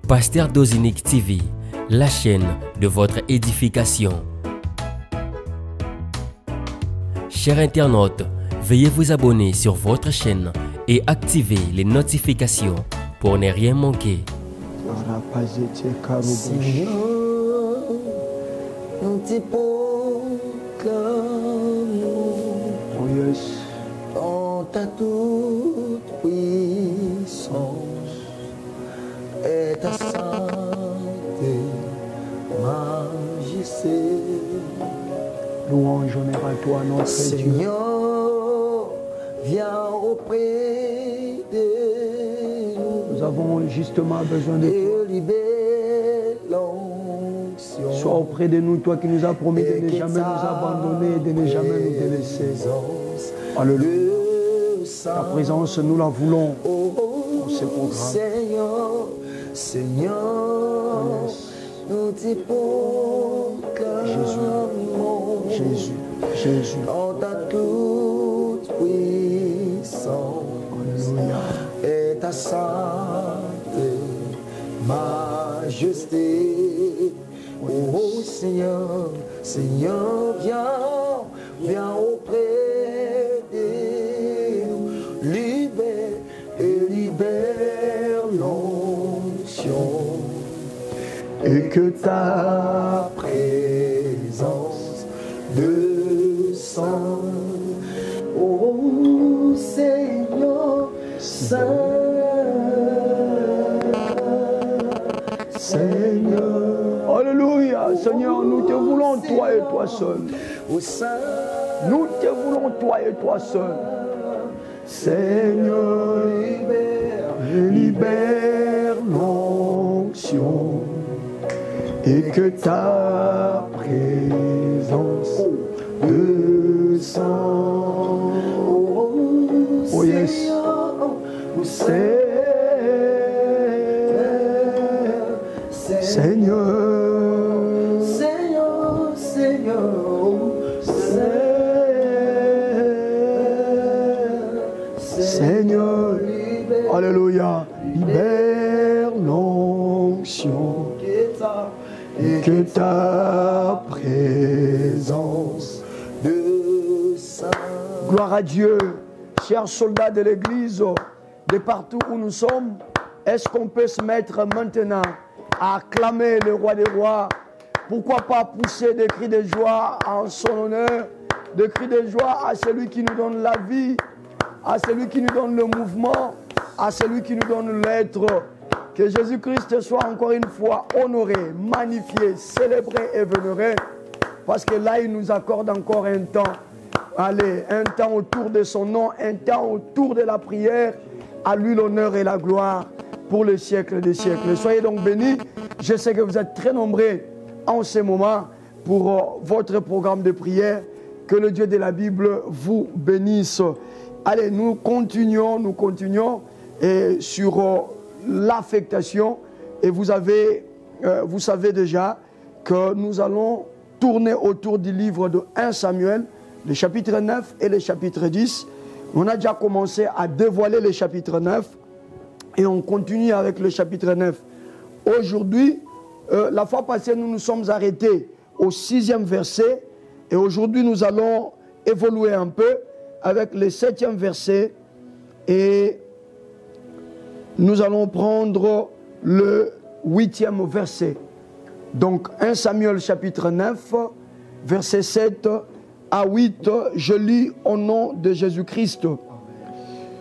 Pasteur Dozinique TV, la chaîne de votre édification. Chers internautes, veuillez vous abonner sur votre chaîne et activer les notifications pour ne rien manquer. Seigneur, nous te proclamons en ta toute puissance et ta sainteté, majesté. Louange, honneur à toi, notre Seigneur, viens auprès de nous. Nous avons justement besoin de toi. Sois auprès de nous, toi qui nous as promis de ne jamais nous abandonner, de ne jamais nous délaisser. Alléluia. Ta présence, nous la voulons pour ce programme. Seigneur, Seigneur, nous te proclamons. Jésus, Jésus. En ta toute puissance. Alléluia. Et ta sainte majesté. Oh Seigneur, Seigneur, viens auprès de nous, libère l'onction, et que ta présence descende. Oh Seigneur, Seigneur. Alléluia. Seigneur, nous te voulons toi et toi seul. Nous te voulons toi et toi seul. Seigneur, libère l'onction, et que ta présence descende. Oh yes. Seigneur, Seigneur, alléluia, libère l'onction, et que ta présence descende. Gloire à Dieu, chers soldats de l'église, de partout où nous sommes, est-ce qu'on peut se mettre maintenant à acclamer le roi des rois? Pourquoi pas pousser des cris de joie en son honneur, des cris de joie à celui qui nous donne la vie, à celui qui nous donne le mouvement, à celui qui nous donne l'être. Que Jésus-Christ soit encore une fois honoré, magnifié, célébré et vénéré, parce que là, il nous accorde encore un temps. Allez, un temps autour de son nom, un temps autour de la prière. À lui l'honneur et la gloire pour le siècle des siècles. Soyez donc bénis. Je sais que vous êtes très nombreux en ce moment pour votre programme de prière. Que le Dieu de la Bible vous bénisse. Allez, nous continuons et sur l'affectation. Et vous savez déjà que nous allons tourner autour du livre de 1 Samuel, le chapitre 9 et le chapitre 10. On a déjà commencé à dévoiler le chapitre 9 et on continue avec le chapitre 9. Aujourd'hui, la fois passée, nous nous sommes arrêtés au 6e verset et aujourd'hui, nous allons évoluer un peu avec le 7e verset et nous allons prendre le 8e verset. Donc 1 Samuel chapitre 9, verset 7 à 8, je lis au nom de Jésus-Christ.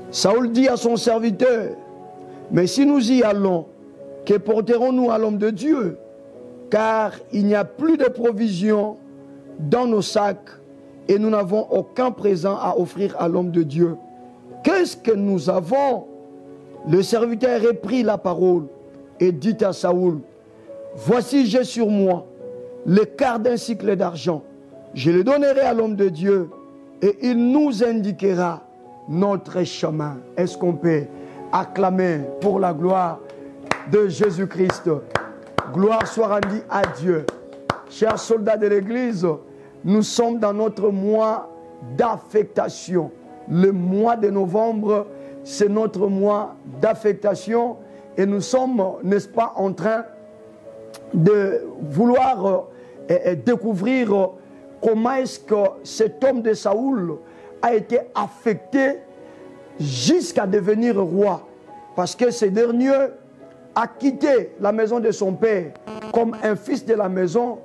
Saül dit à son serviteur, mais si nous y allons, que porterons-nous à l'homme de Dieu? Car il n'y a plus de provisions dans nos sacs et nous n'avons aucun présent à offrir à l'homme de Dieu. Qu'est-ce que nous avons? Le serviteur reprit la parole et dit à Saül, voici j'ai sur moi le quart d'un cycle d'argent. Je le donnerai à l'homme de Dieu et il nous indiquera notre chemin. Est-ce qu'on peut acclamer pour la gloire de Jésus-Christ? Gloire soit rendue à Dieu. Chers soldats de l'Église, nous sommes dans notre mois d'affectation. Le mois de novembre, c'est notre mois d'affectation et nous sommes, n'est-ce pas, en train de vouloir découvrir comment est-ce que cet homme de Saoul a été affecté jusqu'à devenir roi. Parce que ce dernier a quitté la maison de son père comme un fils de la maison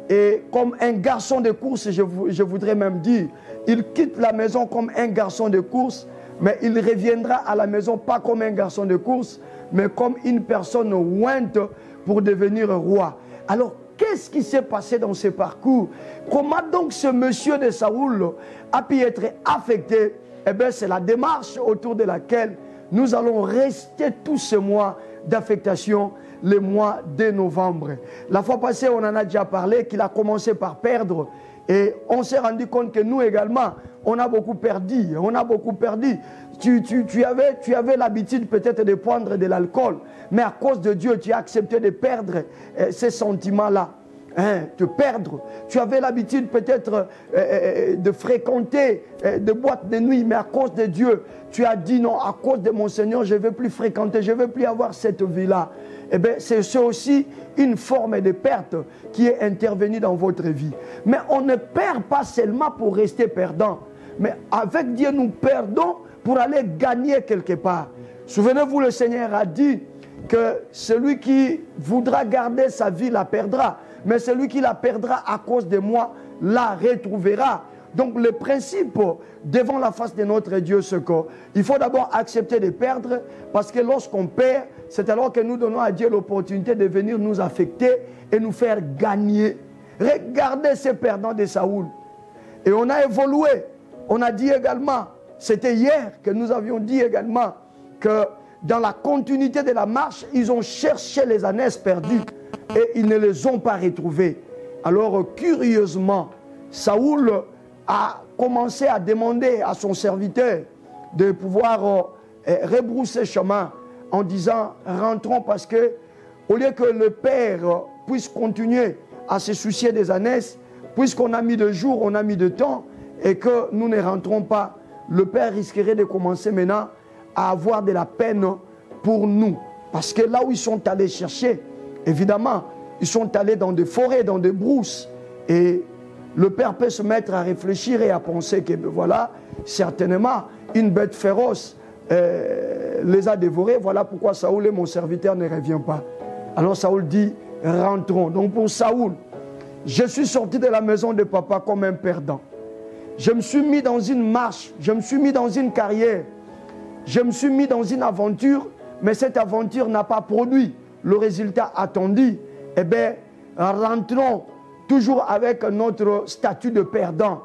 et comme un garçon de course, je voudrais même dire. Il quitte la maison comme un garçon de course, mais il reviendra à la maison pas comme un garçon de course, mais comme une personne ointe pour devenir roi. Alors, qu'est-ce qui s'est passé dans ce parcours? Comment donc ce monsieur de Saoul a pu être affecté? Eh bien, c'est la démarche autour de laquelle nous allons rester tous ce mois d'affectation, le mois de novembre. La fois passée, on en a déjà parlé, qu'il a commencé par perdre. Et on s'est rendu compte que nous également, on a beaucoup perdu. On a beaucoup perdu. Tu avais l'habitude peut-être de prendre de l'alcool, mais à cause de Dieu, tu as accepté de perdre ces sentiments-là. De perdre. Tu avais l'habitude peut-être de fréquenter des boîtes de nuit, mais à cause de Dieu, tu as dit non, à cause de mon Seigneur, je ne veux plus fréquenter, je ne veux plus avoir cette vie-là. Eh bien, c'est aussi une forme de perte qui est intervenue dans votre vie. Mais on ne perd pas seulement pour rester perdant, mais avec Dieu, nous perdons pour aller gagner quelque part. Souvenez-vous, le Seigneur a dit que celui qui voudra garder sa vie la perdra, mais celui qui la perdra à cause de moi la retrouvera. Donc le principe devant la face de notre Dieu, c'est qu'il faut d'abord accepter de perdre, parce que lorsqu'on perd, c'est alors que nous donnons à Dieu l'opportunité de venir nous affecter et nous faire gagner. Regardez ces perdants de Saoul. Et on a évolué. On a dit également, c'était hier que nous avions dit également que dans la continuité de la marche, ils ont cherché les ânesses perdues et ils ne les ont pas retrouvées. Alors curieusement, Saoul a commencé à demander à son serviteur de pouvoir rebrousser chemin en disant rentrons, parce que au lieu que le père puisse continuer à se soucier des ânesses, puisqu'on a mis de jours, on a mis de temps et que nous ne rentrons pas, le père risquerait de commencer maintenant à avoir de la peine pour nous. Parce que là où ils sont allés chercher, évidemment, ils sont allés dans des forêts, dans des brousses. Et le père peut se mettre à réfléchir et à penser que voilà, certainement, une bête féroce les a dévorés. Voilà pourquoi Saoul et mon serviteur ne revient pas. Alors Saoul dit, rentrons. Donc pour Saoul, je suis sorti de la maison de papa comme un perdant. Je me suis mis dans une marche, je me suis mis dans une carrière, je me suis mis dans une aventure, mais cette aventure n'a pas produit le résultat attendu. Eh bien, rentrons toujours avec notre statut de perdant.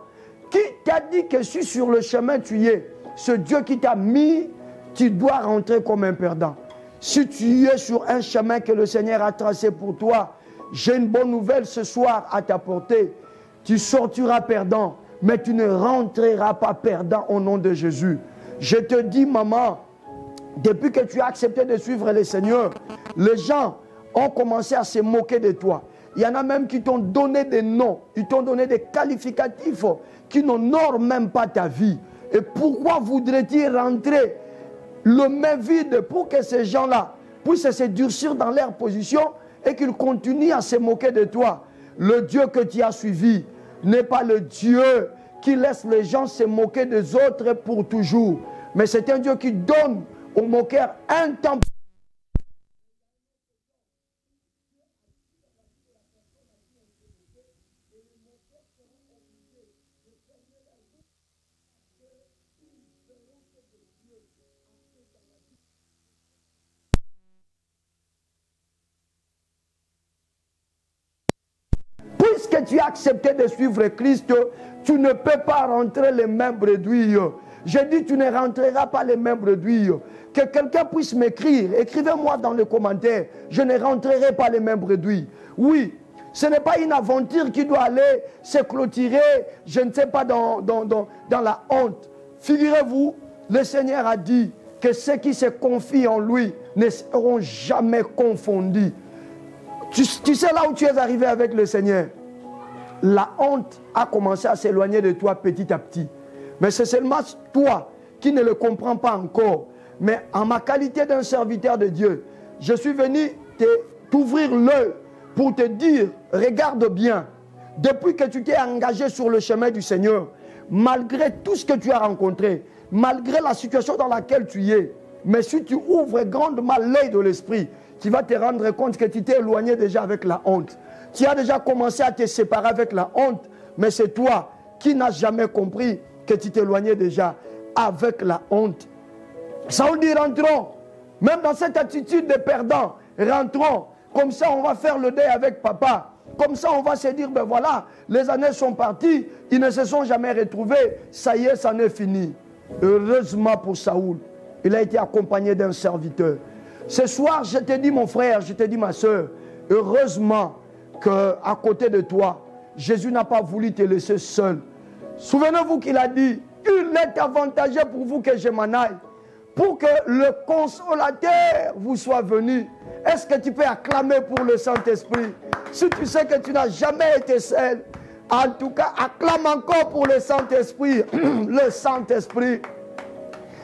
Qui t'a dit que si sur le chemin tu y es, ce Dieu qui t'a mis, tu dois rentrer comme un perdant. Si tu es sur un chemin que le Seigneur a tracé pour toi, j'ai une bonne nouvelle ce soir à t'apporter. Tu sortiras perdant, mais tu ne rentreras pas perdant au nom de Jésus. Je te dis, maman, depuis que tu as accepté de suivre le Seigneur, les gens ont commencé à se moquer de toi. Il y en a même qui t'ont donné des noms, ils t'ont donné des qualificatifs qui n'honorent même pas ta vie. Et pourquoi voudrais-tu rentrer le main vide pour que ces gens-là puissent se durcir dans leur position et qu'ils continuent à se moquer de toi? Le Dieu que tu as suivi n'est pas le Dieu qui laisse les gens se moquer des autres pour toujours. Mais c'est un Dieu qui donne aux moqueurs un temps. Puisque tu as accepté de suivre Christ, tu ne peux pas rentrer les mains bredouilles. Je dis, tu ne rentreras pas les mains bredouilles. Que quelqu'un puisse m'écrire, écrivez-moi dans les commentaires, je ne rentrerai pas les mains bredouilles. Oui, ce n'est pas une aventure qui doit aller se clôturer, je ne sais pas, dans la honte. Figurez-vous, le Seigneur a dit que ceux qui se confient en lui ne seront jamais confondus. Tu sais là où tu es arrivé avec le Seigneur. La honte a commencé à s'éloigner de toi petit à petit. Mais c'est seulement toi qui ne le comprends pas encore. Mais en ma qualité d'un serviteur de Dieu, je suis venu t'ouvrir l'œil pour te dire, regarde bien, depuis que tu t'es engagé sur le chemin du Seigneur, malgré tout ce que tu as rencontré, malgré la situation dans laquelle tu es, mais si tu ouvres grandement l'œil de l'esprit, tu vas te rendre compte que tu t'es éloigné déjà avec la honte. Tu as déjà commencé à te séparer avec la honte, mais c'est toi qui n'as jamais compris que tu t'éloignais déjà avec la honte. Saoul dit, rentrons, même dans cette attitude de perdant, rentrons, comme ça on va faire le deuil avec papa. Comme ça, on va se dire, ben voilà, les années sont parties, ils ne se sont jamais retrouvés, ça y est, ça en est fini. Heureusement pour Saoul, il a été accompagné d'un serviteur. Ce soir, je te dis, mon frère, je te dis, ma soeur, heureusement qu'à côté de toi, Jésus n'a pas voulu te laisser seul. Souvenez-vous qu'il a dit, il est avantageux pour vous que je m'en aille, pour que le consolateur vous soit venu. Est-ce que tu peux acclamer pour le Saint-Esprit? Si tu sais que tu n'as jamais été seul, en tout cas, acclame encore pour le Saint-Esprit. Le Saint-Esprit,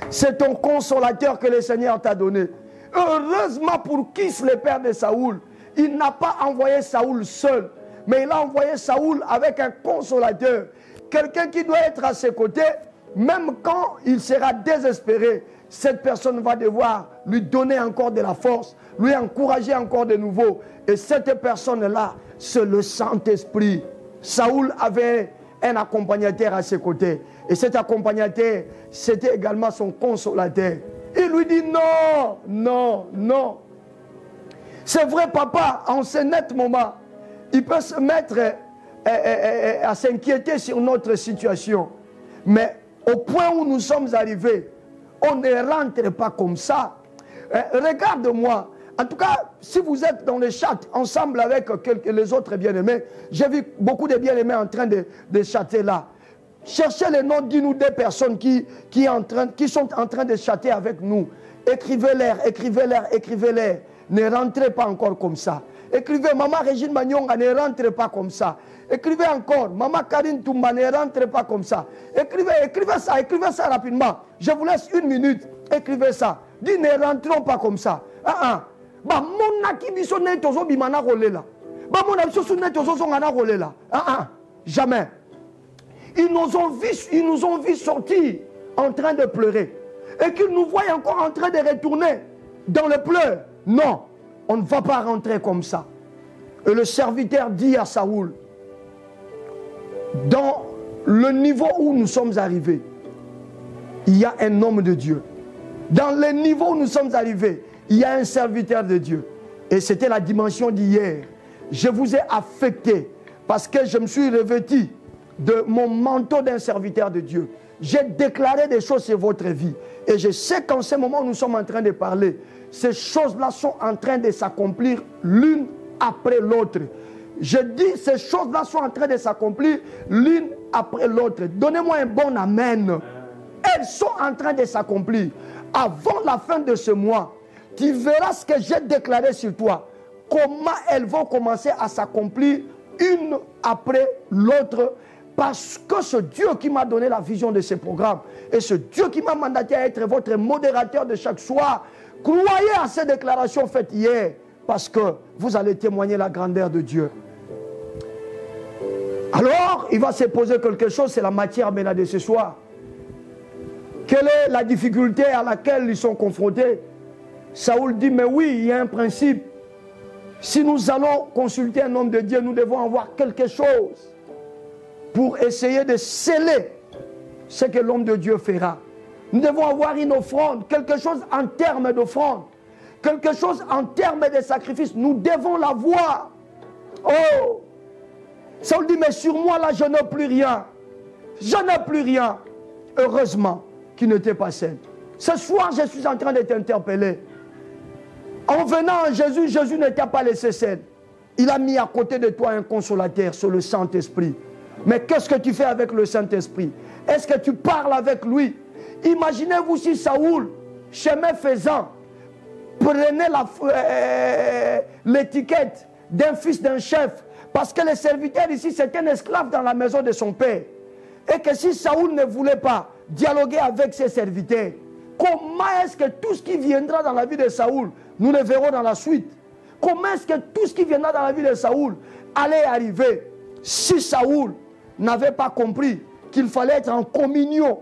c'est ton consolateur que le Seigneur t'a donné. Heureusement pour Kis, le père de Saoul, il n'a pas envoyé Saoul seul, mais il a envoyé Saoul avec un consolateur. Quelqu'un qui doit être à ses côtés, même quand il sera désespéré, cette personne va devoir lui donner encore de la force, lui encourager encore de nouveau. Et cette personne-là, c'est le Saint-Esprit. Saoul avait un accompagnateur à ses côtés. Et cet accompagnateur, c'était également son consolateur. Il lui dit non, non, non. C'est vrai, papa, en ce net moment, il peut se mettre à s'inquiéter sur notre situation. Mais au point où nous sommes arrivés, on ne rentre pas comme ça. Regarde-moi. En tout cas, si vous êtes dans le chat ensemble avec les autres bien-aimés, j'ai vu beaucoup de bien-aimés en train de chatter là. Cherchez les noms d'une ou deux personnes qui sont en train de chatter avec nous. Écrivez-leur, écrivez-leur, écrivez-leur. Ne rentrez pas encore comme ça. Écrivez, Maman Régine Magnonga, ne rentrez pas comme ça. Écrivez encore, Maman Karine Toumba, ne rentrez pas comme ça. Écrivez ça rapidement. Je vous laisse 1 minute. Écrivez ça. Dis, ne rentrons pas comme ça. Jamais. Ils nous ont vu sortir en train de pleurer. Et qu'ils nous voient encore en train de retourner dans le pleur. Non, on ne va pas rentrer comme ça. Et le serviteur dit à Saoul, dans le niveau où nous sommes arrivés, il y a un homme de Dieu. Dans le niveau où nous sommes arrivés, il y a un serviteur de Dieu. Et c'était la dimension d'hier. Je vous ai affecté parce que je me suis revêtu de mon manteau d'un serviteur de Dieu. J'ai déclaré des choses sur votre vie. Et je sais qu'en ce moment où nous sommes en train de parler, ces choses-là sont en train de s'accomplir l'une après l'autre. Je dis, ces choses-là sont en train de s'accomplir l'une après l'autre. Donnez-moi un bon amen. Elles sont en train de s'accomplir. Avant la fin de ce mois, tu verras ce que j'ai déclaré sur toi. Comment elles vont commencer à s'accomplir une après l'autre. Parce que ce Dieu qui m'a donné la vision de ce programme et ce Dieu qui m'a mandaté à être votre modérateur de chaque soir, croyez à ces déclarations faites hier parce que vous allez témoigner la grandeur de Dieu. Alors, il va se poser quelque chose, c'est la matière maintenant de ce soir. Quelle est la difficulté à laquelle ils sont confrontés? Saoul dit, mais oui, il y a un principe. Si nous allons consulter un homme de Dieu, nous devons avoir quelque chose pour essayer de sceller ce que l'homme de Dieu fera. Nous devons avoir une offrande, quelque chose en termes d'offrande, quelque chose en termes de sacrifice. Nous devons l'avoir. Oh! Saoul dit, mais sur moi là, je n'ai plus rien. Je n'ai plus rien. Heureusement qu'il n'était pas seul. Ce soir, je suis en train de t'interpeller. En venant à Jésus, Jésus ne t'a pas laissé seul. Il a mis à côté de toi un consolateur, sur le Saint-Esprit. Mais qu'est-ce que tu fais avec le Saint-Esprit? Est-ce que tu parles avec lui? Imaginez-vous si Saoul, chemin faisant, prenait l'étiquette d'un fils d'un chef. Parce que le serviteur ici, c'est un esclave dans la maison de son père. Et que si Saoul ne voulait pas dialoguer avec ses serviteurs, comment est-ce que tout ce qui viendra dans la vie de Saoul Nous le verrons dans la suite. Comment est-ce que tout ce qui viendra dans la vie de Saoul allait arriver si Saoul n'avait pas compris qu'il fallait être en communion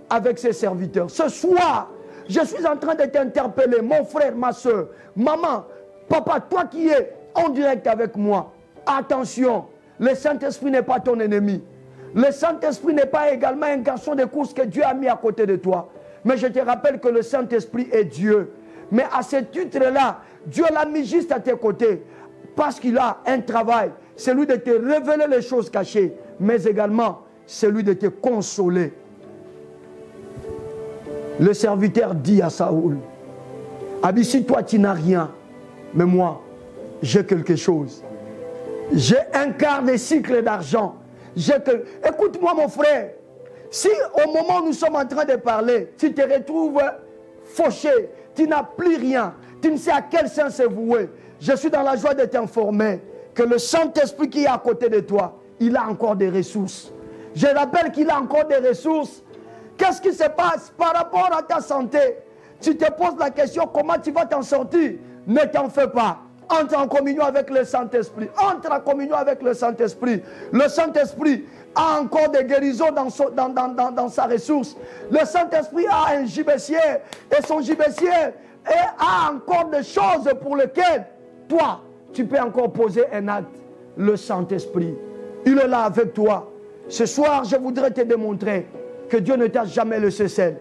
avec ses serviteurs. Ce soir, je suis en train de t'interpeller, mon frère, ma soeur, maman, papa, toi qui es en direct avec moi. Attention, le Saint-Esprit n'est pas ton ennemi. Le Saint-Esprit n'est pas également un garçon de course que Dieu a mis à côté de toi. Mais je te rappelle que le Saint-Esprit est Dieu. Mais à ce titre-là, Dieu l'a mis juste à tes côtés parce qu'il a un travail, celui de te révéler les choses cachées, mais également celui de te consoler. Le serviteur dit à Saoul, Abissi, toi tu n'as rien, mais moi j'ai quelque chose. J'ai un quart de cycle d'argent. Écoute-moi mon frère, si au moment où nous sommes en train de parler, tu te retrouves fauché, tu n'as plus rien, tu ne sais à quel sens se vouer, je suis dans la joie de t'informer que le Saint-Esprit qui est à côté de toi, il a encore des ressources. Je rappelle qu'il a encore des ressources. Qu'est-ce qui se passe par rapport à ta santé? Tu te poses la question, comment tu vas t'en sortir? Ne t'en fais pas. Entre en communion avec le Saint-Esprit. Entre en communion avec le Saint-Esprit. Le Saint-Esprit a encore des guérisons dans sa ressource. Le Saint-Esprit a un gibecier. Et son gibecier a encore des choses pour lesquelles toi, tu peux encore poser un acte. Le Saint-Esprit, il est là avec toi. Ce soir, je voudrais te démontrer que Dieu ne t'a jamais laissé seul.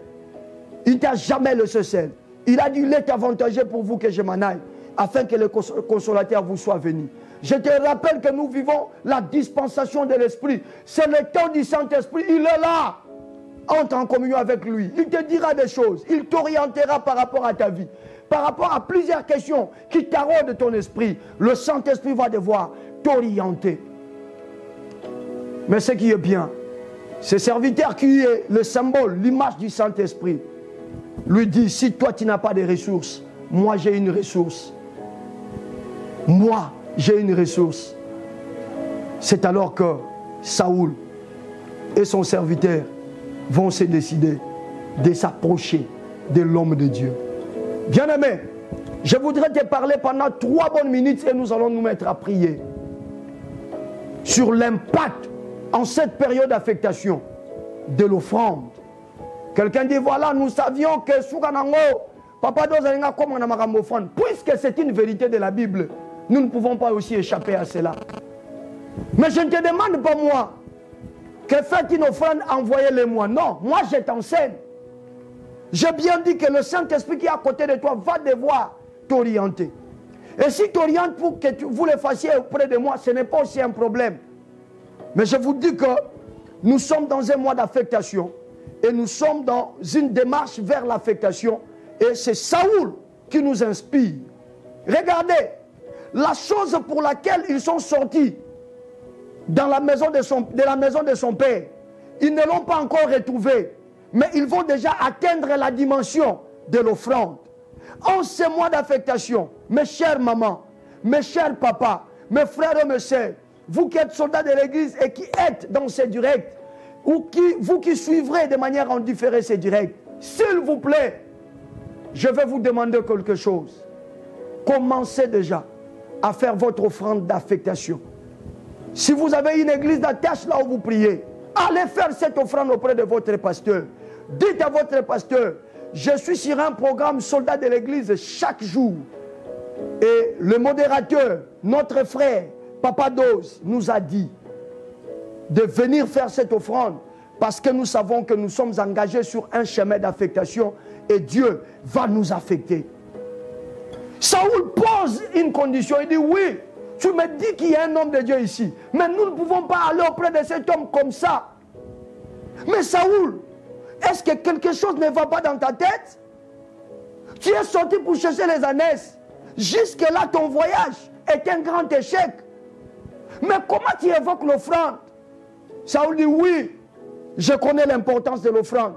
Il ne t'a jamais laissé seul. Il a dit, il est avantageux pour vous que je m'en aille, afin que le consolateur vous soit venu. Je te rappelle que nous vivons la dispensation de l'Esprit. C'est le temps du Saint-Esprit. Il est là. Entre en communion avec lui. Il te dira des choses. Il t'orientera par rapport à ta vie. Par rapport à plusieurs questions qui taraudent ton esprit. Le Saint-Esprit va devoir t'orienter. Mais ce qui est bien, ce serviteur qui est le symbole, l'image du Saint-Esprit, lui dit, si toi tu n'as pas de ressources, moi j'ai une ressource. Moi j'ai une ressource. C'est alors que Saoul et son serviteur vont se décider de s'approcher de l'homme de Dieu. Bien-aimé, je voudrais te parler pendant 3 bonnes minutes et nous allons nous mettre à prier sur l'impact en cette période d'affectation de l'offrande. Quelqu'un dit, voilà, nous savions que Souganango, Papa Dozalinga comme on a marambo offrande. Puisque c'est une vérité de la Bible, nous ne pouvons pas aussi échapper à cela. Mais je ne te demande pas moi, que faites une offrande, envoyez-les-moi. Non, moi je t'enseigne. J'ai bien dit que le Saint-Esprit qui est à côté de toi va devoir t'orienter. Et si t'oriente pour que vous le fassiez auprès de moi, ce n'est pas aussi un problème. Mais je vous dis que nous sommes dans un mois d'affectation et nous sommes dans une démarche vers l'affectation et c'est Saoul qui nous inspire. Regardez, la chose pour laquelle ils sont sortis dans la maison de son père, ils ne l'ont pas encore retrouvé, mais ils vont déjà atteindre la dimension de l'offrande. En ce mois d'affectation, mes chères mamans, mes chers papas, mes frères et mes sœurs, vous qui êtes soldats de l'église et qui êtes dans ces directs, ou vous qui suivrez de manière en différé ces directs, s'il vous plaît, je vais vous demander quelque chose. Commencez déjà à faire votre offrande d'affectation. Si vous avez une église d'attache là où vous priez, allez faire cette offrande auprès de votre pasteur. Dites à votre pasteur, je suis sur un programme soldat de l'église chaque jour. Et le modérateur, notre frère, Papa Dose, nous a dit de venir faire cette offrande parce que nous savons que nous sommes engagés sur un chemin d'affectation et Dieu va nous affecter. Saoul pose une condition, il dit oui, tu me dis qu'il y a un homme de Dieu ici, mais nous ne pouvons pas aller auprès de cet homme comme ça. Mais Saoul, est-ce que quelque chose ne va pas dans ta tête? Tu es sorti pour chercher les ânesses. Jusque-là, ton voyage est un grand échec. Mais comment tu évoques l'offrande? Saoul dit oui, je connais l'importance de l'offrande.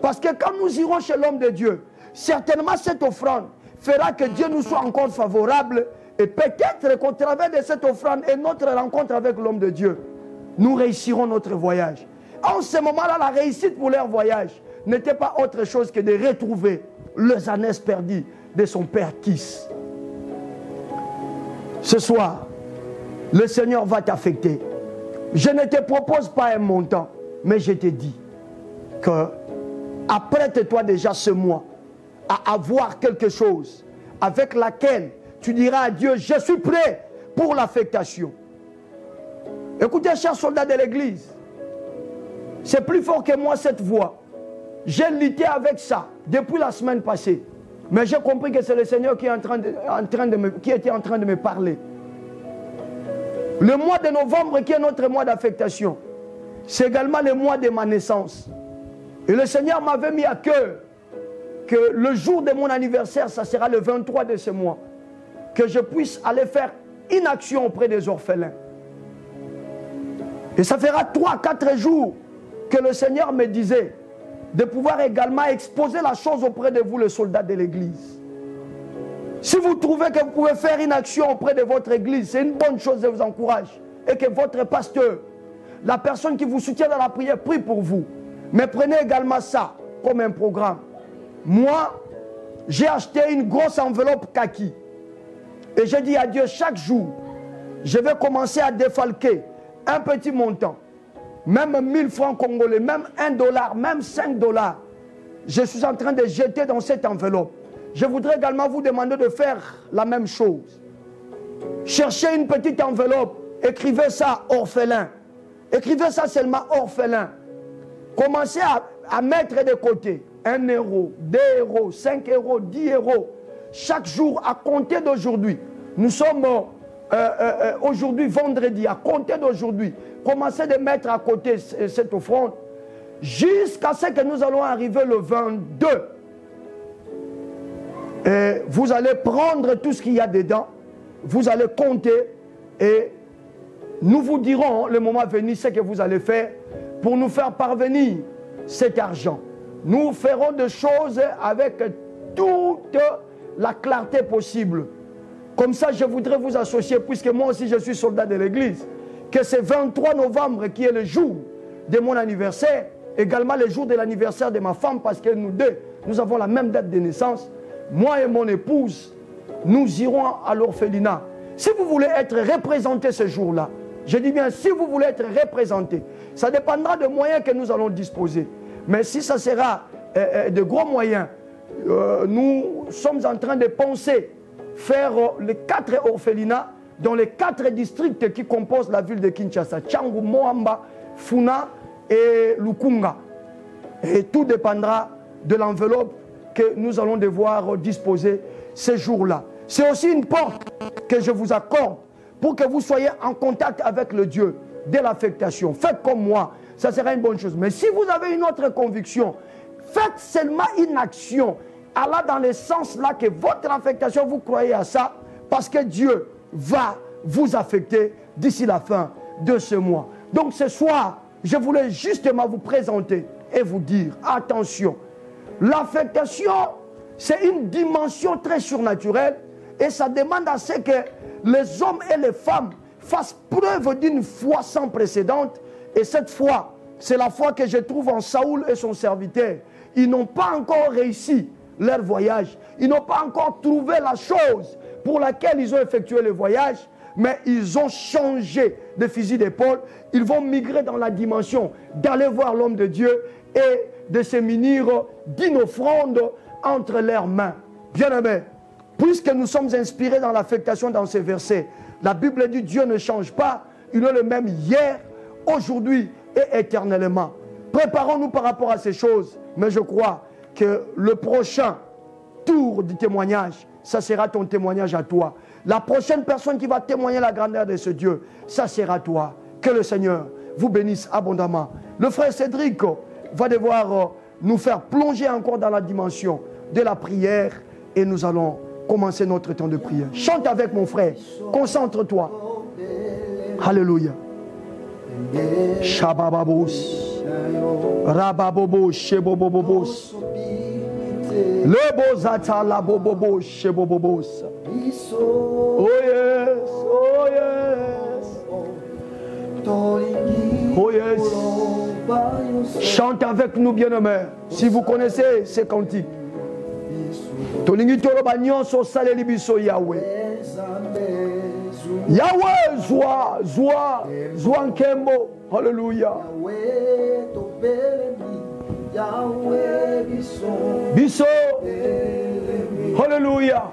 Parce que quand nous irons chez l'homme de Dieu, certainement cette offrande fera que Dieu nous soit encore favorable. Et peut-être qu'au travers de cette offrande et notre rencontre avec l'homme de Dieu, nous réussirons notre voyage. En ce moment-là, la réussite pour leur voyage n'était pas autre chose que de retrouver les ânesses perdues de son père Kis. Ce soir, le Seigneur va t'affecter. Je ne te propose pas un montant, mais je te dis que apprête-toi déjà ce mois à avoir quelque chose avec laquelle tu diras à Dieu, je suis prêt pour l'affectation. Écoutez, chers soldats de l'église, c'est plus fort que moi cette voix. J'ai lutté avec ça depuis la semaine passée. Mais j'ai compris que c'est le Seigneur qui était en train de me parler. Le mois de novembre qui est notre mois d'affectation, c'est également le mois de ma naissance. Et le Seigneur m'avait mis à cœur que le jour de mon anniversaire, ça sera le 23 de ce mois, que je puisse aller faire une action auprès des orphelins. Et ça fera 3-4 jours que le Seigneur me disait de pouvoir également exposer la chose auprès de vous, les soldats de l'église. Si vous trouvez que vous pouvez faire une action auprès de votre église, c'est une bonne chose, je vous encourage. Et que votre pasteur, la personne qui vous soutient dans la prière, prie pour vous. Mais prenez également ça comme un programme. Moi, j'ai acheté une grosse enveloppe kaki. Et j'ai dit à Dieu, chaque jour, je vais commencer à défalquer un petit montant. Même 1000 francs congolais, même $1, même $5. Je suis en train de jeter dans cette enveloppe. Je voudrais également vous demander de faire la même chose. Cherchez une petite enveloppe, écrivez ça orphelin. Écrivez ça seulement orphelin. Commencez à mettre de côté 1 euro, 2 euros, 5 euros, 10 euros. Chaque jour, à compter d'aujourd'hui. Nous sommes aujourd'hui vendredi, à compter d'aujourd'hui. Commencez de mettre à côté cette offrande jusqu'à ce que nous allons arriver le 22. Et vous allez prendre tout ce qu'il y a dedans, vous allez compter et nous vous dirons le moment venu ce que vous allez faire pour nous faire parvenir cet argent. Nous ferons des choses avec toute la clarté possible. Comme ça, je voudrais vous associer, puisque moi aussi je suis soldat de l'église, que c'est 23 novembre qui est le jour de mon anniversaire, également le jour de l'anniversaire de ma femme, parce que nous deux, nous avons la même date de naissance. Moi et mon épouse, nous irons à l'orphelinat. Si vous voulez être représenté ce jour-là, je dis bien, si vous voulez être représenté, ça dépendra des moyens que nous allons disposer. Mais si ça sera de gros moyens, nous sommes en train de penser faire les 4 orphelinats dans les 4 districts qui composent la ville de Kinshasa. Tchangu, Moamba, Funa et Lukunga. Et tout dépendra de l'enveloppe que nous allons devoir disposer ces jours-là. C'est aussi une porte que je vous accorde pour que vous soyez en contact avec le Dieu de l'affectation. Faites comme moi, ça sera une bonne chose. Mais si vous avez une autre conviction, faites seulement une action allant dans le sens là que votre affectation, vous croyez à ça, parce que Dieu va vous affecter d'ici la fin de ce mois. Donc ce soir, je voulais justement vous présenter et vous dire, attention, l'affectation, c'est une dimension très surnaturelle et ça demande à ce que les hommes et les femmes fassent preuve d'une foi sans précédente. Et cette foi, c'est la foi que je trouve en Saoul et son serviteur. Ils n'ont pas encore réussi leur voyage. Ils n'ont pas encore trouvé la chose pour laquelle ils ont effectué le voyage, mais ils ont changé de fusil d'épaule. Ils vont migrer dans la dimension d'aller voir l'homme de Dieu et de se munir d'une offrande entre leurs mains. Bien-aimés, puisque nous sommes inspirés dans l'affectation dans ces versets, la Bible dit Dieu ne change pas, il est le même hier, aujourd'hui et éternellement. Préparons-nous par rapport à ces choses, mais je crois que le prochain tour du témoignage, ça sera ton témoignage à toi. La prochaine personne qui va témoigner la grandeur de ce Dieu, ça sera toi. Que le Seigneur vous bénisse abondamment. Le frère Cédric va devoir nous faire plonger encore dans la dimension de la prière et nous allons commencer notre temps de prière. Chante avec mon frère, concentre-toi. Alléluia. Shabababos, Rababobos, Shebobobos, Lebozata la bobobos, Shebobobos. Oh yes, oh yes, oh yes. Chante avec nous, bien-aimés, si vous connaissez ces cantiques. Tolingi toloba nyonso saleli biso Yahweh. Yahweh zwa nkembo. Hallelujah. Biso. Hallelujah.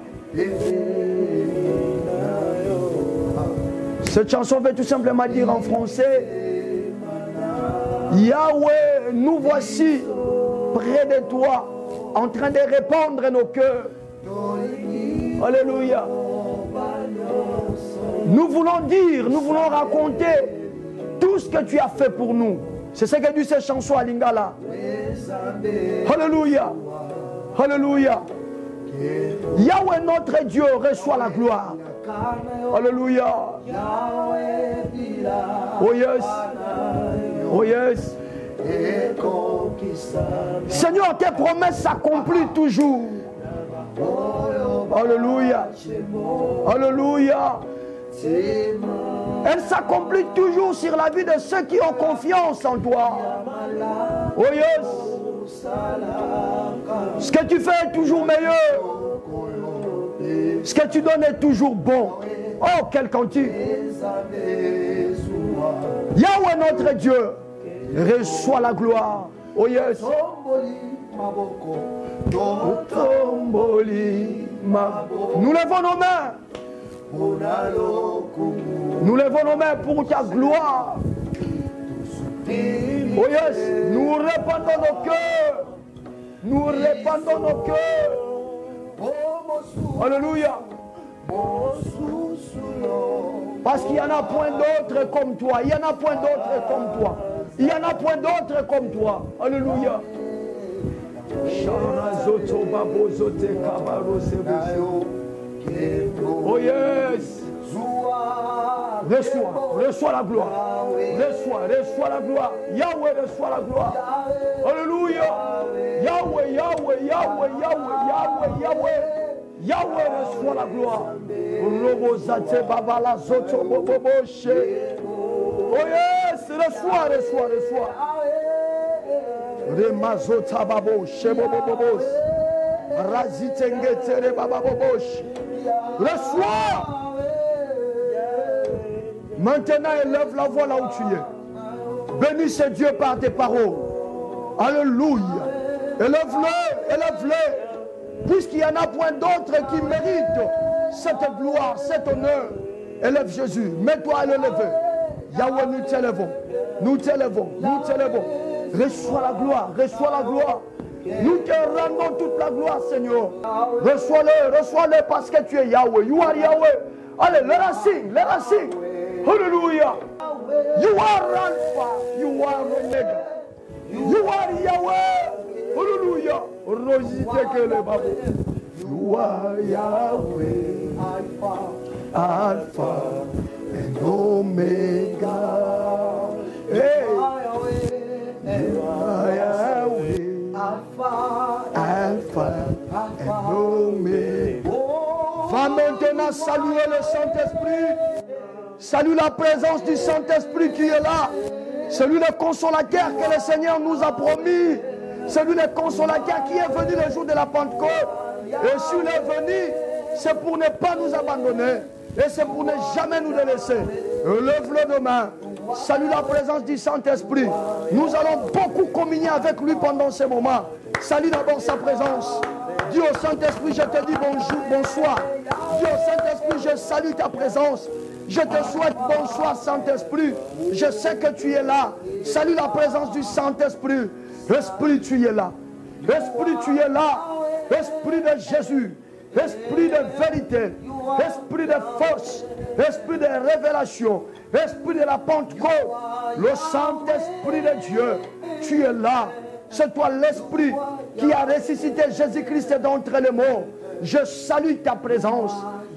Cette chanson veut tout simplement dire en français: Yahweh, nous voici près de toi, en train de répandre nos cœurs. Alléluia. Nous voulons dire, nous voulons raconter tout ce que tu as fait pour nous. C'est ce que dit cette chanson à Lingala. Alléluia. Alléluia. Yahweh notre Dieu reçoit la gloire. Alléluia. Oh yes. Oh yes. Seigneur, tes promesses s'accomplissent toujours. Alléluia. Alléluia. Elle s'accomplit toujours sur la vie de ceux qui ont confiance en toi. Oh yes. Ce que tu fais est toujours meilleur. Ce que tu donnes est toujours bon. Oh, quel cantique. Yahweh notre Dieu, reçois la gloire. Oh yes. Nous levons nos mains. Nous levons nos mains pour ta gloire. Oh yes. Nous répandons nos cœurs. Nous répandons nos cœurs. Alléluia. Parce qu'il n'y en a point d'autre comme toi. Il n'y en a point d'autre comme toi. Il n'y en a point d'autre comme toi. Alléluia. Oh yes. Reçois la gloire. Reçois la gloire. Yahweh, reçois la gloire. Alléluia. Yahweh, Yahweh, Yahweh, Yahweh, Yahweh, Yahweh. Yahweh, reçois la gloire. Oh yes, reçois. Remazota babo, shebobobos. Razitengetere bababobosh. Reçois. Maintenant, élève la voix là où tu es. Bénisse Dieu par tes paroles. Alléluia. Élève-le. Puisqu'il n'y en a point d'autre qui méritent cette gloire, cet honneur. Élève Jésus. Mets-toi à l'élever. Yahweh, nous t'élevons. Reçois la gloire. Nous te rendons toute la gloire, Seigneur. Reçois-le parce que tu es Yahweh. You are Yahweh. Allez, let us sing. Hallelujah. You are Alpha. You are Omega. You are Yahweh. Hallelujah. You are Yahweh. Alpha and Omega. Hey. You are Yahweh. Alpha and Omega. Va maintenant saluer le Saint-Esprit. Salue la présence du Saint-Esprit qui est là. Celui le consolateur que le Seigneur nous a promis. Celui le consolateur qui est venu le jour de la Pentecôte. Et s'il est venu, c'est pour ne pas nous abandonner. Et c'est pour ne jamais nous délaisser. Lève-le demain. Salue la présence du Saint-Esprit. Nous allons beaucoup communier avec lui pendant ce moment. Salue d'abord sa présence. Dis au Saint-Esprit, je te dis bonsoir. Dis au Saint-Esprit, je salue ta présence. Je te souhaite bonsoir, Saint-Esprit. Je sais que tu es là. Salue la présence du Saint-Esprit. Esprit, tu es là. Esprit, tu es là. Esprit de Jésus. Esprit de vérité. Esprit de force. Esprit de révélation. Esprit de la Pentecôte. Le Saint-Esprit de Dieu. Tu es là. C'est toi l'Esprit qui a ressuscité Jésus-Christ d'entre les morts. Je salue ta présence.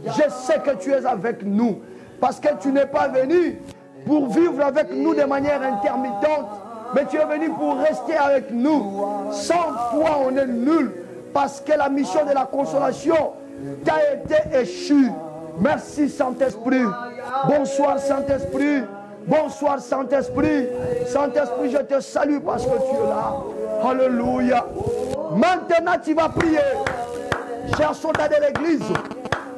Je sais que tu es avec nous. Parce que tu n'es pas venu pour vivre avec nous de manière intermittente. Mais tu es venu pour rester avec nous. Sans toi, on est nul. Parce que la mission de la consolation t'a été échue. Merci Saint-Esprit. Bonsoir Saint-Esprit. Bonsoir Saint-Esprit. Saint-Esprit, je te salue parce que tu es là. Alléluia. Maintenant, tu vas prier. Chers soldats de l'église,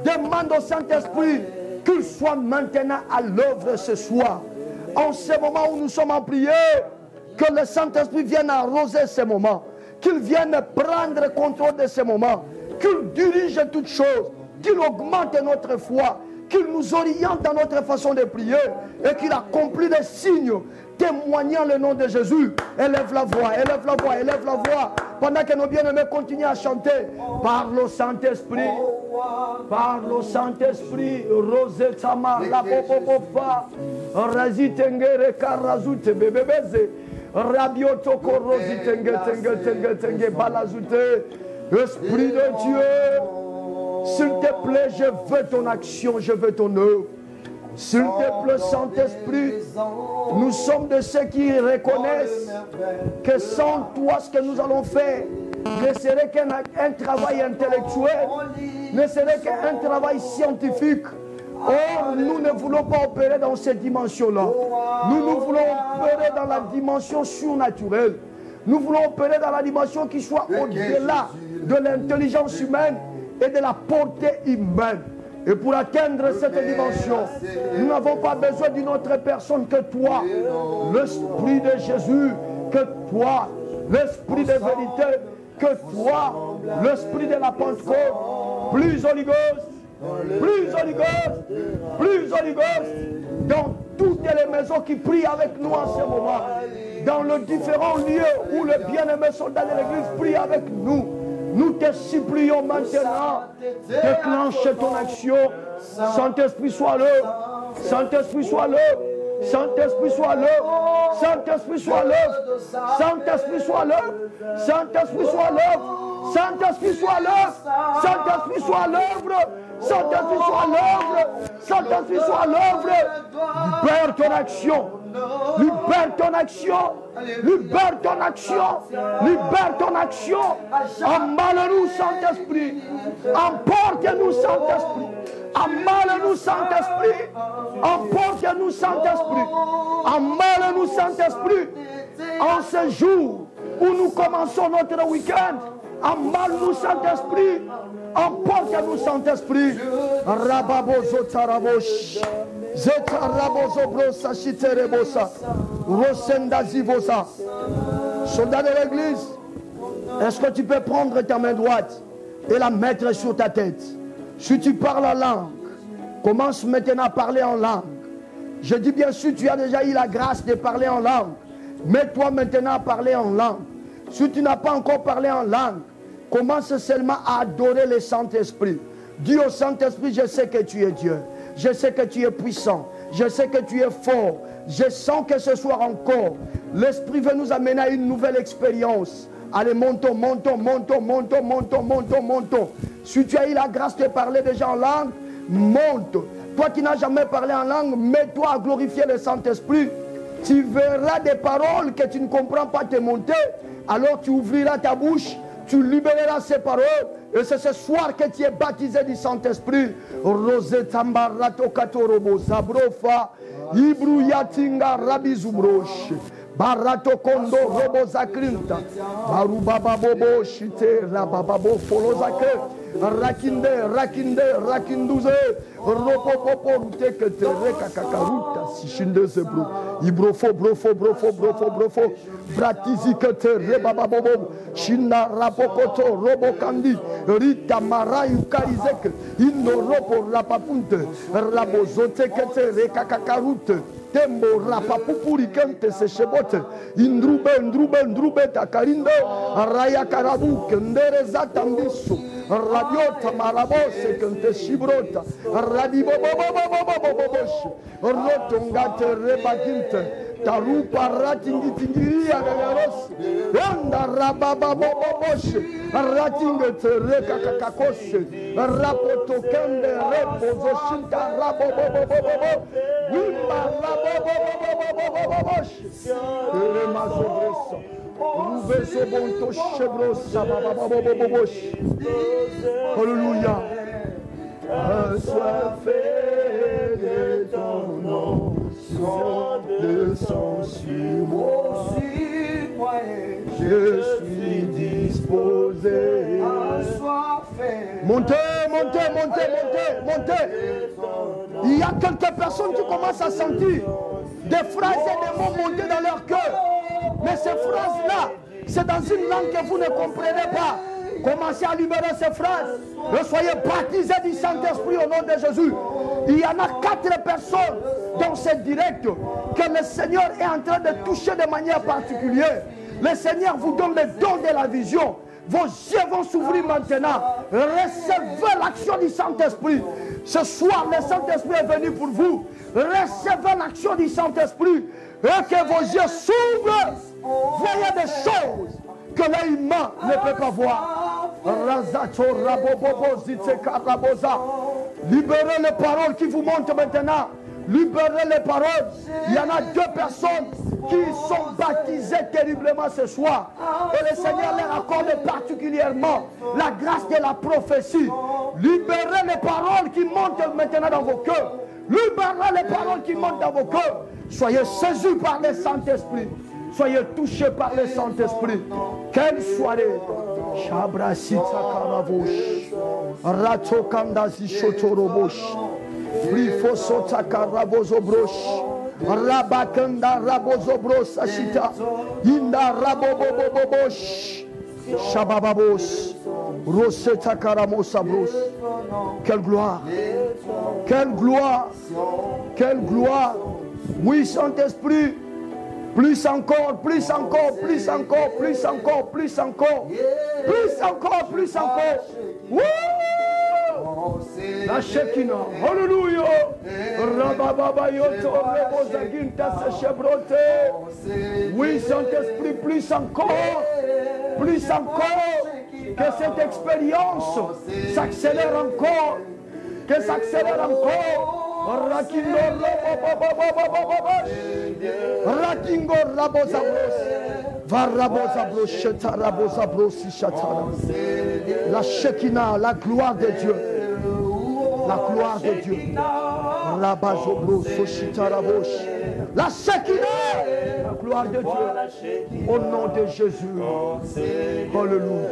demande au Saint-Esprit qu'il soit maintenant à l'œuvre ce soir. En ce moment où nous sommes en prière, que le Saint-Esprit vienne arroser ces moments, qu'il vienne prendre contrôle de ces moments, qu'il dirige toutes choses, qu'il augmente notre foi, qu'il nous oriente dans notre façon de prier et qu'il accomplit des signes témoignant le nom de Jésus. Élève la voix, élève la voix, élève la voix. Pendant que nos bien-aimés continuent à chanter, parle au Saint-Esprit, parle au Saint-Esprit, Rosetama, la Bobofa, Razitengere, Karazute, Bebebeze, Rabiotoko, Rositenge, Balazute, Esprit de Dieu, s'il te plaît, je veux ton action, je veux ton œuvre. S'il te plaît, Saint-Esprit, nous sommes de ceux qui reconnaissent que sans toi, ce que nous allons faire ne serait qu'un travail intellectuel, ne serait qu'un travail scientifique. Or, nous ne voulons pas opérer dans cette dimension-là. Nous voulons opérer dans la dimension surnaturelle. Nous voulons opérer dans la dimension qui soit au-delà de l'intelligence humaine et de la portée humaine. Et pour atteindre cette dimension, nous n'avons pas besoin d'une autre personne que toi, l'Esprit de Jésus, que toi, l'Esprit de vérité, que toi, l'Esprit de la Pentecôte, plus Holy Ghost, plus Holy Ghost, plus Holy Ghost, dans toutes les maisons qui prient avec nous en ce moment, dans les différents lieux où les bien-aimés soldats de l'église prient avec nous. Nous te supplions maintenant, déclenche ton action. Saint-Esprit soit l'œuvre, Saint-Esprit soit l'œuvre, Saint-Esprit soit l'œuvre, Saint-Esprit soit l'œuvre, Saint-Esprit soit l'œuvre, Saint-Esprit soit l'œuvre, Saint-Esprit soit l'œuvre, Saint-Esprit soit l'œuvre, Saint-Esprit soit l'œuvre, Saint-Esprit soit l'œuvre. Libère ton action, libère ton action, libère ton action, libère ton action. Emballe-nous, Saint-Esprit, emporte-nous, Saint-Esprit, emballe-nous, Saint-Esprit, emporte-nous, Saint-Esprit, emballe-nous, Saint-Esprit, en ce jour où nous commençons notre week-end. Emballe-nous, Saint-Esprit, emporte-nous, Saint-Esprit. Rababozo tarabosh, zetarabozo brosa chiterebosa, rosenda zivosa. Soldat de l'église, est-ce que tu peux prendre ta main droite et la mettre sur ta tête? Si tu parles en langue, commence maintenant à parler en langue. Je dis bien sûr, tu as déjà eu la grâce de parler en langue. Mets-toi maintenant à parler en langue. Si tu n'as pas encore parlé en langue, commence seulement à adorer le Saint-Esprit. Dis au Saint-Esprit, je sais que tu es Dieu. Je sais que tu es puissant. Je sais que tu es fort. Je sens que ce soir encore, l'Esprit veut nous amener à une nouvelle expérience. Allez, montons, montons, montons, montons, montons, montons, montons. Si tu as eu la grâce de parler déjà en langue, monte. Toi qui n'as jamais parlé en langue, mets-toi à glorifier le Saint-Esprit. Tu verras des paroles que tu ne comprends pas te monter. Alors tu ouvriras ta bouche, tu libéreras ces paroles. Et c'est ce soir que tu es baptisé du Saint-Esprit. Rosetta Mbarato Katorobo Zabrofa, Ibru Yatinga Rabizubrosh, Barato Kondo Robo Zakrinta, Barubaba Bobo Shite, Rababo Folozake, Rakinde, Rakinde, Rakinduze, Ropopopo, Tekete, Rekakakaruta, Sishinde Zebro, Ibrofo, Brofo, Brofo, Brofo, Brofo, Bratizikete, Rebababobo, Shinda Rapokoto, Robo Kandi, Rita Marayu Karizek, Indo Ropo, Rapapunte, Rabozotekete, Rekakakarute, Tembo rapapupuri kente se shebote indrube takarindo raya karabu kendere zatambisu radiota marabose kente shibrota radibobobobobobobobosh rotongate rebaginte tarupa ratingitingiria gagaros yanda rabababobobosh ratingete rekakakakoshe rapotokende repozoshinta rabobobobobobo wimba rabobobobobobobosh remazobreso rubeso bonto chebrosa bababobobobosh. Alléluia. Sois fait de ton nom, descends sur moi, je suis disposé. Sois fait montez. Il y a quelques personnes qui commencent à sentir des phrases et des mots monter dans leur cœur. Mais ces phrases-là, c'est dans une langue que vous ne comprenez pas. Commencez à libérer ces phrases. Et soyez baptisés du Saint-Esprit au nom de Jésus. Il y en a 4 personnes dans ce direct que le Seigneur est en train de toucher de manière particulière. Le Seigneur vous donne le don de la vision. Vos yeux vont s'ouvrir maintenant. Recevez l'action du Saint-Esprit. Ce soir, le Saint-Esprit est venu pour vous. Recevez l'action du Saint-Esprit. Et que vos yeux s'ouvrent. Voyez des choses que l'œil humain ne peut pas voir. Libérez les paroles qui vous montent maintenant. Libérez les paroles. Il y en a 2 personnes qui sont baptisées terriblement ce soir. Et le Seigneur leur accorde particulièrement la grâce de la prophétie. Libérez les paroles qui montent maintenant dans vos cœurs. Libérez les paroles qui montent dans vos cœurs. Soyez saisis par le Saint-Esprit. Soyez touchés par le Saint-Esprit. Quelle soirée! Shabrasita Karavosh. Ratokandasi Shotorobosh. Brifosota Karavozobrosh. Rabakanda Rabozobros Ashita. Inda Rabobobobosh. Shabababos. Roseta Karamosabros. Quelle gloire! Quelle gloire! Quelle gloire! Oui, Saint-Esprit. Plus encore, plus encore, plus encore, plus encore, plus encore, plus encore, plus encore. Wouh! La Shekinah, Alléluia. Rabababa yoto rebozaginta sechebrote. Oui, Saint-Esprit, plus encore, plus encore. Que cette expérience s'accélère encore, que s'accélère encore. Rakingo rabozabros. Varabozabros sheta rabozabros shatara. La Shekinah, la gloire de Dieu. La gloire de Dieu. Rabazobros soshitarabosh. La Shekinah, la gloire de Dieu. Au nom de Jésus. Alléluia.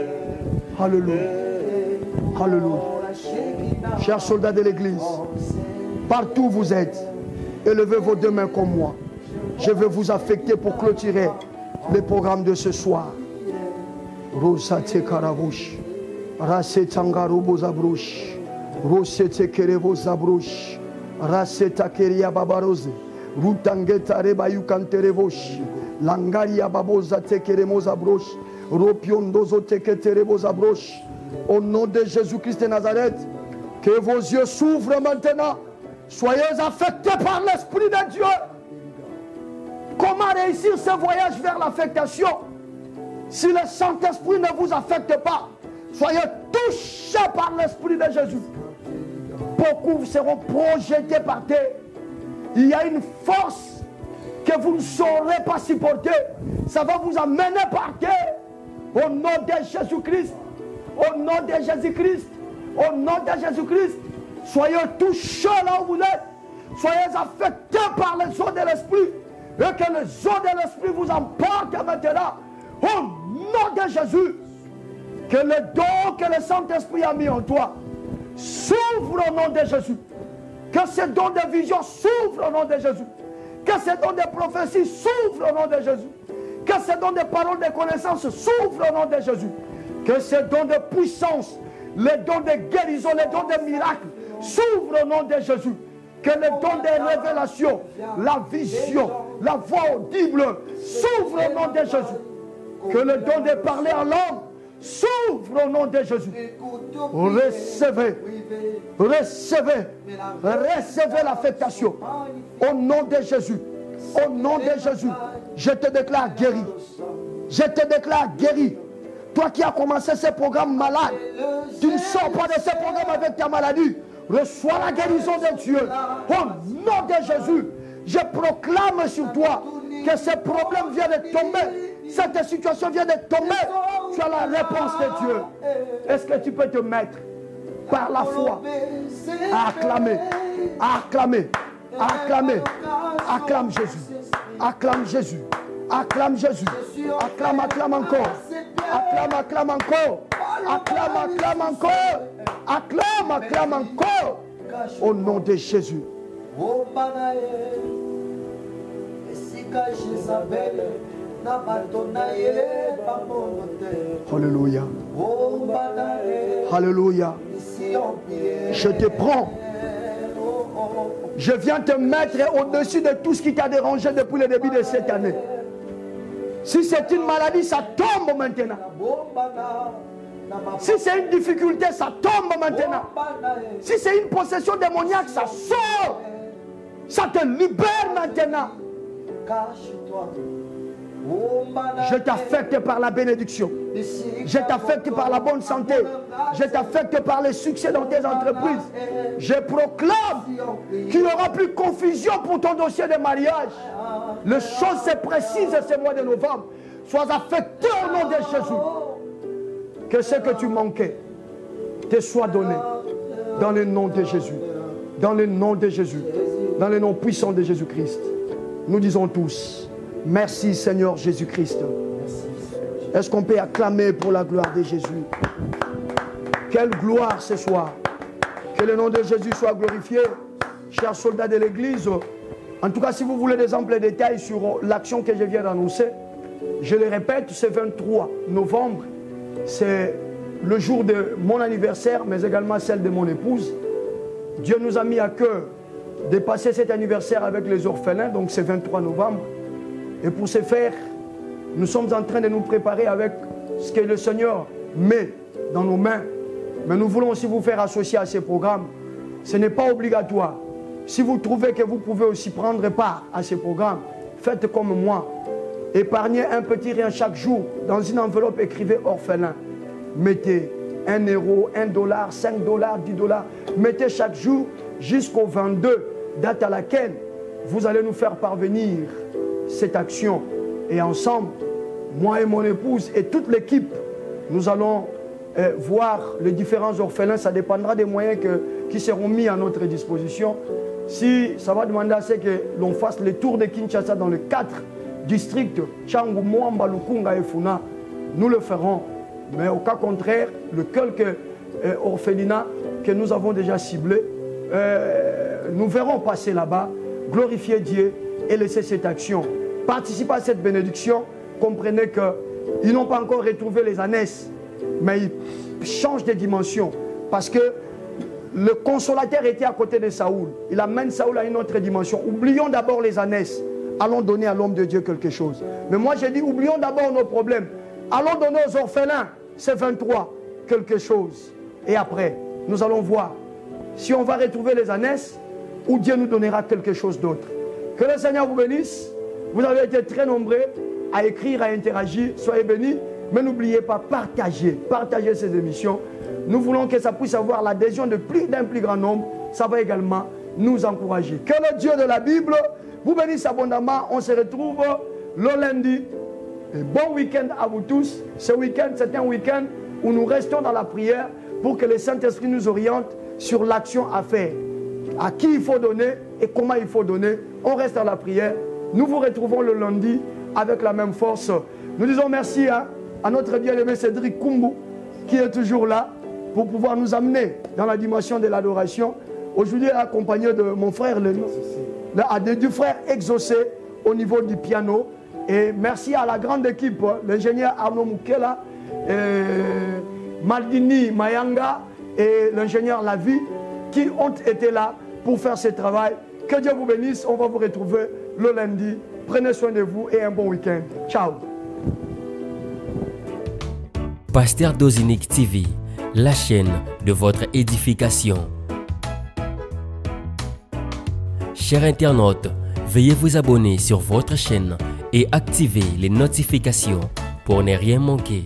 Alléluia. Alléluia. Chers soldats de l'église, partout où vous êtes, élevez vos 2 mains comme moi. Je vais vous affecter pour clôturer le programme de ce soir. Rosate Karavouch, Rasetangarubo Zabrouch, Rosete Kerevo Zabrouch, Raseta Keria Babarose, Rutangeta Rebayukanterevosh, Langaria Baboza Tekeremo Zabrouch, Ropiondozo Teketerebo Zabrouch. Au nom de Jésus-Christ de Nazareth, que vos yeux s'ouvrent maintenant. Soyez affectés par l'Esprit de Dieu. Comment réussir ce voyage vers l'affectation si le Saint-Esprit ne vous affecte pas? Soyez touchés par l'Esprit de Jésus. Beaucoup seront projetés par terre. Il y a une force que vous ne saurez pas supporter. Ça va vous amener par terre. Au nom de Jésus-Christ. Au nom de Jésus-Christ. Au nom de Jésus-Christ. Soyez touchés là où vous êtes. Soyez affectés par les eaux de l'Esprit. Et que les eaux de l'Esprit vous emportent maintenant. Au nom de Jésus. Que le don que le Saint-Esprit a mis en toi s'ouvre au nom de Jésus. Que ce don de vision s'ouvre au nom de Jésus. Que ce don de prophétie s'ouvre au nom de Jésus. Que ce don de parole de connaissance s'ouvre au nom de Jésus. Que ce don de puissance, le don de guérison, le don de miracle s'ouvre au nom de Jésus. Que le don de révélation, la vision, la voix audible s'ouvre au nom de Jésus. Que le don de parler en langue s'ouvre au nom de Jésus. Recevez, recevez, recevez l'affectation. Au nom de Jésus. Au nom de Jésus. Je te déclare guéri. Je te déclare guéri. Toi qui as commencé ce programme malade, tu ne sors pas de ce programme avec ta maladie. Reçois la guérison de Dieu. Au nom de Jésus, je proclame sur toi que ce problème vient de tomber. Cette situation vient de tomber. Tu as la réponse de Dieu. Est-ce que tu peux te mettre par la foi à acclamer, à acclamer, à acclamer? Acclame Jésus. Acclame Jésus. Acclame Jésus. Acclame, acclame encore. Acclame, acclame encore. Acclame, acclame encore. Acclame, acclame encore au nom de Jésus. Alléluia. Alléluia. Je te prends. Je viens te mettre au-dessus de tout ce qui t'a dérangé depuis le début de cette année. Si c'est une maladie, ça tombe maintenant. Si c'est une difficulté, ça tombe maintenant. Si c'est une possession démoniaque, ça sort. Ça te libère maintenant. Je t'affecte par la bénédiction. Je t'affecte par la bonne santé. Je t'affecte par les succès dans tes entreprises. Je proclame qu'il n'y aura plus confusion pour ton dossier de mariage. Les choses se précisent ce mois de novembre. Sois affecté au nom de Jésus. Que ce que tu manquais te soit donné. Dans le nom de Jésus. Dans le nom de Jésus. Dans le nom puissant de Jésus-Christ. Nous disons tous, merci Seigneur Jésus-Christ. Est-ce qu'on peut acclamer pour la gloire de Jésus? Quelle gloire ce soir. Que le nom de Jésus soit glorifié. Chers soldats de l'église, en tout cas si vous voulez des amples détails sur l'action que je viens d'annoncer, je le répète, c'est 23 novembre. C'est le jour de mon anniversaire, mais également celle de mon épouse. Dieu nous a mis à cœur de passer cet anniversaire avec les orphelins, donc c'est 23 novembre. Et pour ce faire, nous sommes en train de nous préparer avec ce que le Seigneur met dans nos mains. Mais nous voulons aussi vous faire associer à ces programmes. Ce n'est pas obligatoire. Si vous trouvez que vous pouvez aussi prendre part à ces programmes, faites comme moi. Épargnez un petit rien chaque jour. Dans une enveloppe, écrivez orphelin. Mettez 1 euro, 1 dollar, 5 dollars, 10 dollars. Mettez chaque jour jusqu'au 22, date à laquelle vous allez nous faire parvenir cette action. Et ensemble, moi et mon épouse et toute l'équipe, nous allons voir les différents orphelins. Ça dépendra des moyens qui seront mis à notre disposition. Si ça va demander à ce que l'on fasse le tour de Kinshasa dans les 4 districts, Tchangou, Mwamba, Lukunga et Funa, nous le ferons. Mais au cas contraire, le quelques orphelinats que nous avons déjà ciblés, nous verrons passer là-bas, glorifier Dieu et laisser cette action. Participez à cette bénédiction. Comprenez qu'ils n'ont pas encore retrouvé les ânesses, mais ils changent de dimension. Parce que le consolateur était à côté de Saoul. Il amène Saoul à une autre dimension. Oublions d'abord les ânesses. Allons donner à l'homme de Dieu quelque chose. Mais moi j'ai dit, oublions d'abord nos problèmes. Allons donner aux orphelins, c'est 23, quelque chose. Et après, nous allons voir si on va retrouver les ânesses ou Dieu nous donnera quelque chose d'autre. Que le Seigneur vous bénisse. Vous avez été très nombreux à écrire, à interagir. Soyez bénis. Mais n'oubliez pas, partagez ces émissions. Nous voulons que ça puisse avoir l'adhésion d'un plus grand nombre. Ça va également nous encourager. Que le Dieu de la Bible vous bénisse abondamment. On se retrouve le lundi. Et bon week-end à vous tous. Ce week-end, c'est un week-end où nous restons dans la prière pour que le Saint-Esprit nous oriente sur l'action à faire. À qui il faut donner et comment il faut donner. On reste dans la prière. Nous vous retrouvons le lundi avec la même force. Nous disons merci à notre bien-aimé Cédric Kumbu qui est toujours là pour pouvoir nous amener dans la dimension de l'adoration. Aujourd'hui, accompagné de mon frère, du frère exaucé au niveau du piano. Et merci à la grande équipe, l'ingénieur Arnaud Moukela, Maldini Mayanga et l'ingénieur Lavi qui ont été là pour faire ce travail. Que Dieu vous bénisse. On va vous retrouver le lundi. Prenez soin de vous et un bon week-end. Ciao. Pasteur Dozinique TV, la chaîne de votre édification. Chers internautes, veuillez vous abonner sur votre chaîne et activer les notifications pour ne rien manquer.